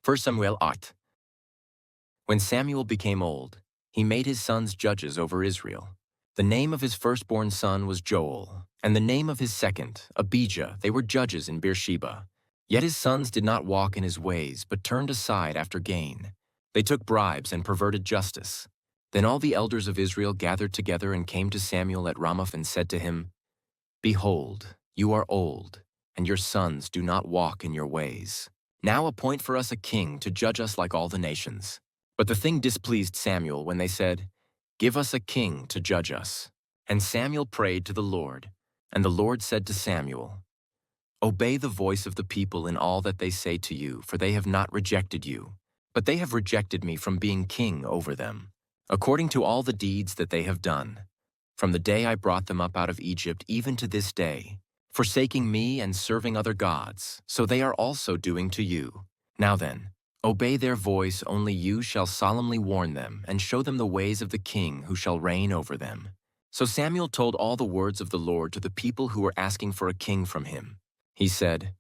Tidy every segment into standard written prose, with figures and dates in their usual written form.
1 Samuel 8. When Samuel became old, he made his sons judges over Israel. The name of his firstborn son was Joel, and the name of his second, Abijah. They were judges in Beersheba. Yet his sons did not walk in his ways, but turned aside after gain. They took bribes and perverted justice. Then all the elders of Israel gathered together and came to Samuel at Ramah and said to him, "Behold, you are old, and your sons do not walk in your ways. Now appoint for us a king to judge us like all the nations." But the thing displeased Samuel when they said, "Give us a king to judge us." And Samuel prayed to the Lord, and the Lord said to Samuel, "Obey the voice of the people in all that they say to you, for they have not rejected you, but they have rejected me from being king over them, according to all the deeds that they have done, from the day I brought them up out of Egypt even to this day, forsaking me and serving other gods, so they are also doing to you. Now then, obey their voice, only you shall solemnly warn them and show them the ways of the king who shall reign over them." So Samuel told all the words of the Lord to the people who were asking for a king from him. He said,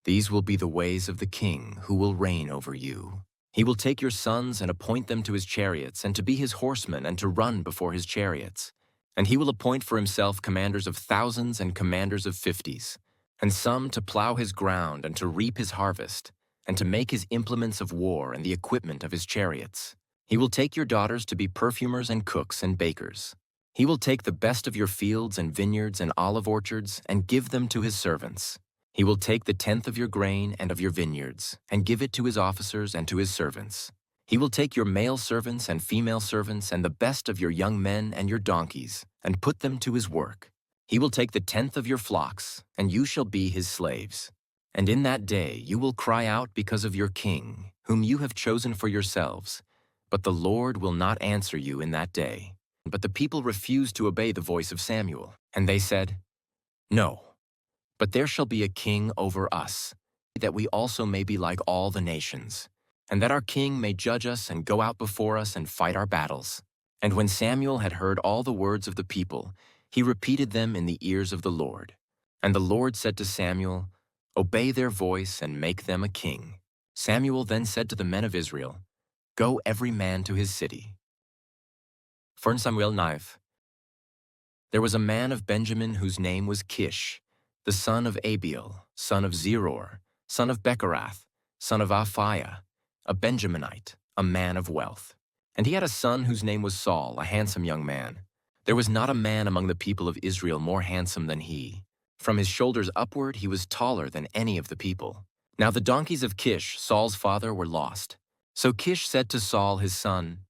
"These will be the ways of the king who will reign over you. He will take your sons and appoint them to his chariots and to be his horsemen and to run before his chariots. And he will appoint for himself commanders of thousands and commanders of 50s, and some to plow his ground and to reap his harvest, and to make his implements of war and the equipment of his chariots. He will take your daughters to be perfumers and cooks and bakers. He will take the best of your fields and vineyards and olive orchards and give them to his servants. He will take the tenth of your grain and of your vineyards and give it to his officers and to his servants. He will take your male servants and female servants and the best of your young men and your donkeys and put them to his work. He will take the tenth of your flocks, and you shall be his slaves. And in that day you will cry out because of your king, whom you have chosen for yourselves. But the Lord will not answer you in that day." But the people refused to obey the voice of Samuel, and they said, "No, but there shall be a king over us, that we also may be like all the nations, and that our king may judge us and go out before us and fight our battles." And when Samuel had heard all the words of the people, he repeated them in the ears of the Lord. And the Lord said to Samuel, "Obey their voice and make them a king." Samuel then said to the men of Israel, "Go every man to his city." 1 Samuel 9. There was a man of Benjamin whose name was Kish, the son of Abiel, son of Zeror, son of Bechorath, son of Aphiah, a Benjaminite, a man of wealth. And he had a son whose name was Saul, a handsome young man. There was not a man among the people of Israel more handsome than he. From his shoulders upward he was taller than any of the people. Now the donkeys of Kish, Saul's father, were lost. So Kish said to Saul his son,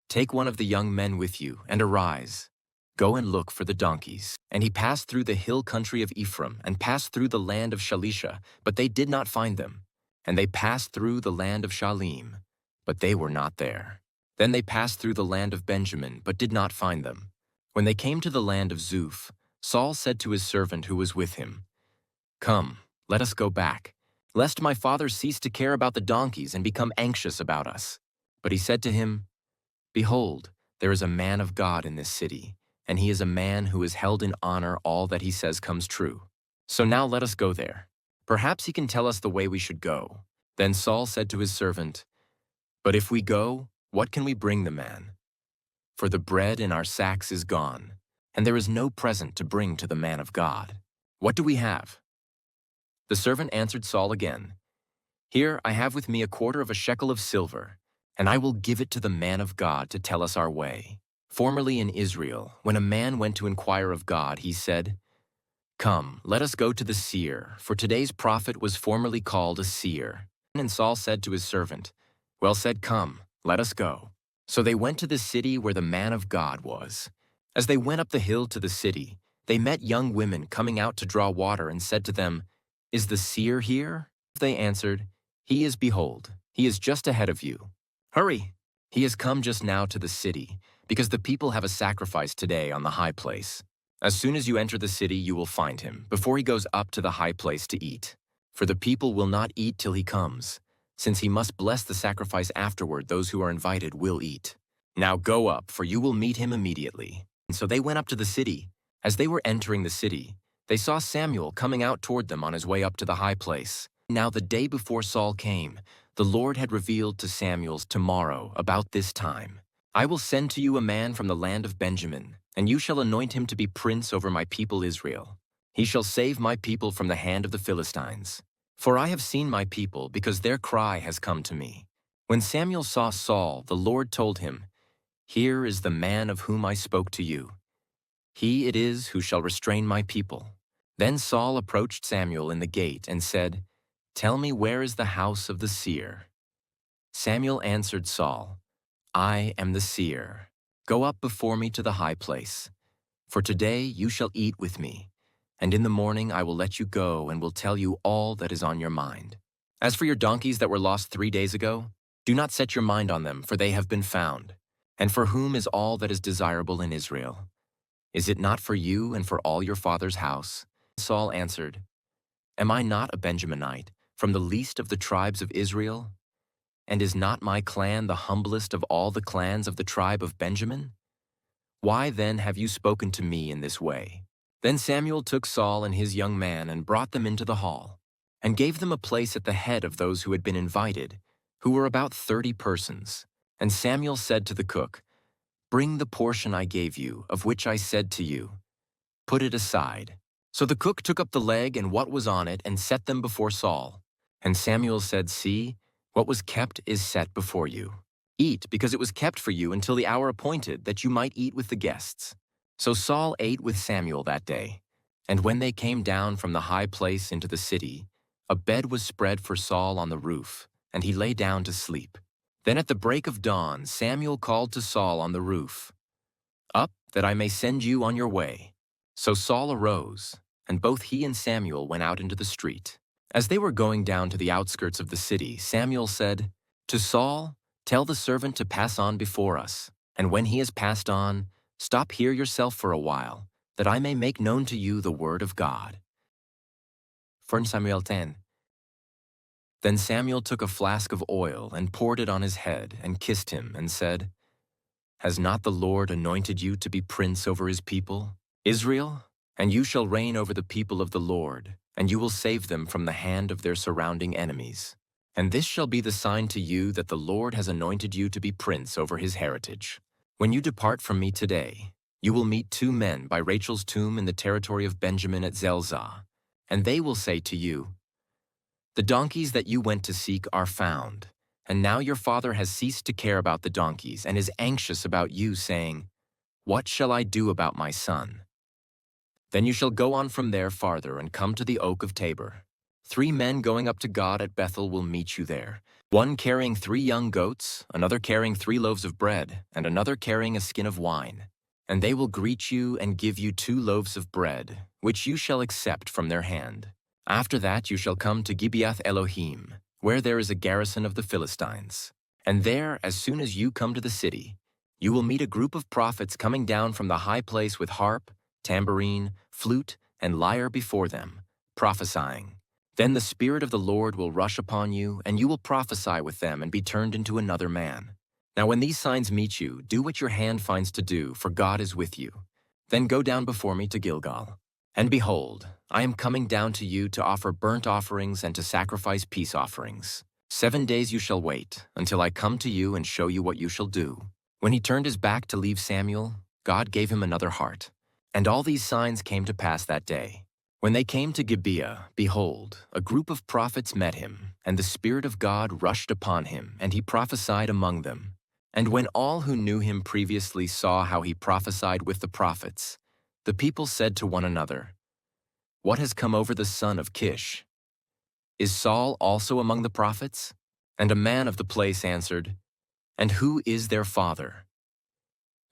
"Take one of the young men with you, and arise. Go and look for the donkeys." And he passed through the hill country of Ephraim, and passed through the land of Shalisha, but they did not find them. And they passed through the land of Shalim, but they were not there. Then they passed through the land of Benjamin, but did not find them. When they came to the land of Zuph, Saul said to his servant who was with him, "Come, let us go back, lest my father cease to care about the donkeys and become anxious about us." But he said to him, "Behold, there is a man of God in this city, and he is a man who is held in honor. All that he says comes true. So now let us go there. Perhaps he can tell us the way we should go." Then Saul said to his servant, "But if we go, what can we bring the man? For the bread in our sacks is gone, and there is no present to bring to the man of God. What do we have?" The servant answered Saul again, "Here I have with me a quarter of a shekel of silver, and I will give it to the man of God to tell us our way. Formerly in Israel, when a man went to inquire of God, he said, 'Come, let us go to the seer, for today's prophet was formerly called a seer.' And Saul said to his servant, 'Well said, come, let us go.' So they went to the city where the man of God was. As they went up the hill to the city, they met young women coming out to draw water and said to them, 'Is the seer here?' They answered, 'He is, behold, he is just ahead of you. Hurry, he has come just now to the city, because the people have a sacrifice today on the high place. As soon as you enter the city, you will find him, before he goes up to the high place to eat. For the people will not eat till he comes. Since he must bless the sacrifice afterward, those who are invited will eat. Now go up, for you will meet him immediately.' And so they went up to the city. As they were entering the city, they saw Samuel coming out toward them on his way up to the high place. Now the day before Saul came, The Lord had revealed to Samuel, tomorrow, about this time, I will send to you a man from the land of Benjamin, and you shall anoint him to be prince over my people Israel. He shall save my people from the hand of the Philistines. For I have seen my people, because their cry has come to me. When Samuel saw Saul, the Lord told him, Here is the man of whom I spoke to you. He it is who shall restrain my people. Then Saul approached Samuel in the gate and said, Tell me, where is the house of the seer? Samuel answered Saul, I am the seer. Go up before me to the high place. For today you shall eat with me, and in the morning I will let you go and will tell you all that is on your mind. As for your donkeys that were lost 3 days ago, do not set your mind on them, for they have been found. And for whom is all that is desirable in Israel? Is it not for you and for all your father's house? Saul answered, Am I not a Benjaminite, from the least of the tribes of Israel? And is not my clan the humblest of all the clans of the tribe of Benjamin? Why then have you spoken to me in this way? Then Samuel took Saul and his young man and brought them into the hall, and gave them a place at the head of those who had been invited, who were about 30 persons. And Samuel said to the cook, Bring the portion I gave you, of which I said to you, Put it aside. So the cook took up the leg and what was on it and set them before Saul. And Samuel said, See, what was kept is set before you. Eat, because it was kept for you until the hour appointed, that you might eat with the guests. So Saul ate with Samuel that day. And when they came down from the high place into the city, a bed was spread for Saul on the roof, and he lay down to sleep. Then at the break of dawn, Samuel called to Saul on the roof, Up, that I may send you on your way. So Saul arose, and both he and Samuel went out into the street. As they were going down to the outskirts of the city, Samuel said, To Saul, tell the servant to pass on before us, and when he has passed on, stop here yourself for a while, that I may make known to you the word of God. 1 Samuel 10. Then Samuel took a flask of oil and poured it on his head and kissed him and said, Has not the Lord anointed you to be prince over his people, Israel? And you shall reign over the people of the Lord, and you will save them from the hand of their surrounding enemies. And this shall be the sign to you that the Lord has anointed you to be prince over his heritage. When you depart from me today, you will meet 2 men by Rachel's tomb in the territory of Benjamin at Zelzah, and they will say to you, The donkeys that you went to seek are found, and now your father has ceased to care about the donkeys and is anxious about you, saying, What shall I do about my son? Then you shall go on from there farther and come to the oak of Tabor. 3 men going up to God at Bethel will meet you there, one carrying 3 young goats, another carrying 3 loaves of bread, and another carrying a skin of wine. And they will greet you and give you 2 loaves of bread, which you shall accept from their hand. After that you shall come to Gibeath Elohim, where there is a garrison of the Philistines. And there, as soon as you come to the city, you will meet a group of prophets coming down from the high place with harp, tambourine, flute, and lyre before them, prophesying. Then the Spirit of the Lord will rush upon you, and you will prophesy with them and be turned into another man. Now when these signs meet you, do what your hand finds to do, for God is with you. Then go down before me to Gilgal. And behold, I am coming down to you to offer burnt offerings and to sacrifice peace offerings. 7 days you shall wait, until I come to you and show you what you shall do. When he turned his back to leave Samuel, God gave him another heart. And all these signs came to pass that day. When they came to Gibeah, behold, a group of prophets met him, and the Spirit of God rushed upon him, and he prophesied among them. And when all who knew him previously saw how he prophesied with the prophets, the people said to one another, What has come over the son of Kish? Is Saul also among the prophets? And a man of the place answered, And who is their father?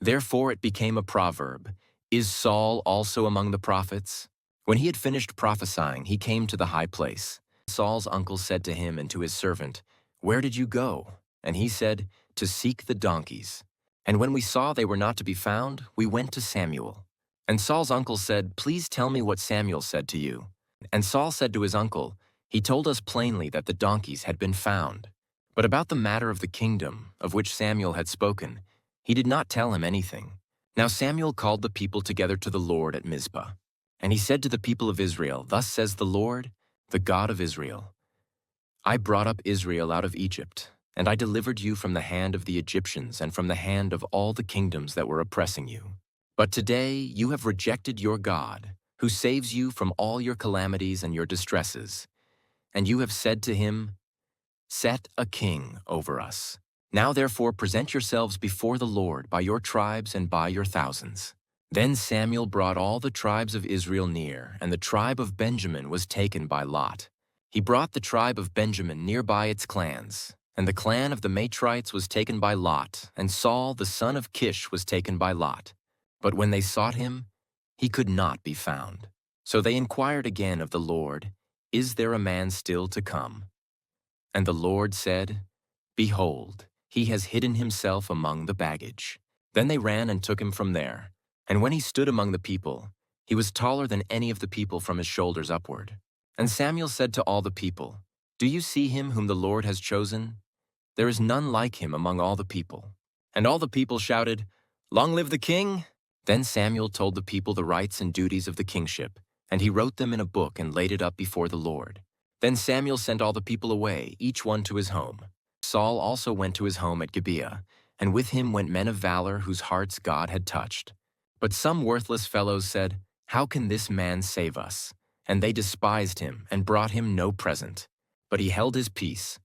Therefore it became a proverb, Is Saul also among the prophets? When he had finished prophesying, he came to the high place. Saul's uncle said to him and to his servant, Where did you go? And he said, To seek the donkeys. And when we saw they were not to be found, we went to Samuel. And Saul's uncle said, Please tell me what Samuel said to you. And Saul said to his uncle, He told us plainly that the donkeys had been found. But about the matter of the kingdom, of which Samuel had spoken, he did not tell him anything. Now Samuel called the people together to the Lord at Mizpah. And he said to the people of Israel, Thus says the Lord, the God of Israel, I brought up Israel out of Egypt, and I delivered you from the hand of the Egyptians and from the hand of all the kingdoms that were oppressing you. But today you have rejected your God, who saves you from all your calamities and your distresses. And you have said to him, 'Set a king over us.' Now therefore present yourselves before the Lord by your tribes and by your thousands." Then Samuel brought all the tribes of Israel near, and the tribe of Benjamin was taken by lot. He brought the tribe of Benjamin near by its clans, and the clan of the Matrites was taken by lot, and Saul the son of Kish was taken by lot. But when they sought him, he could not be found. So they inquired again of the Lord, "Is there a man still to come?" And the Lord said, "Behold, he has hidden himself among the baggage." Then they ran and took him from there. And when he stood among the people, he was taller than any of the people from his shoulders upward. And Samuel said to all the people, "Do you see him whom the Lord has chosen? There is none like him among all the people." And all the people shouted, "Long live the king!" Then Samuel told the people the rights and duties of the kingship, and he wrote them in a book and laid it up before the Lord. Then Samuel sent all the people away, each one to his home. Saul also went to his home at Gibeah, and with him went men of valor whose hearts God had touched. But some worthless fellows said, "How can this man save us?" And they despised him and brought him no present. But he held his peace.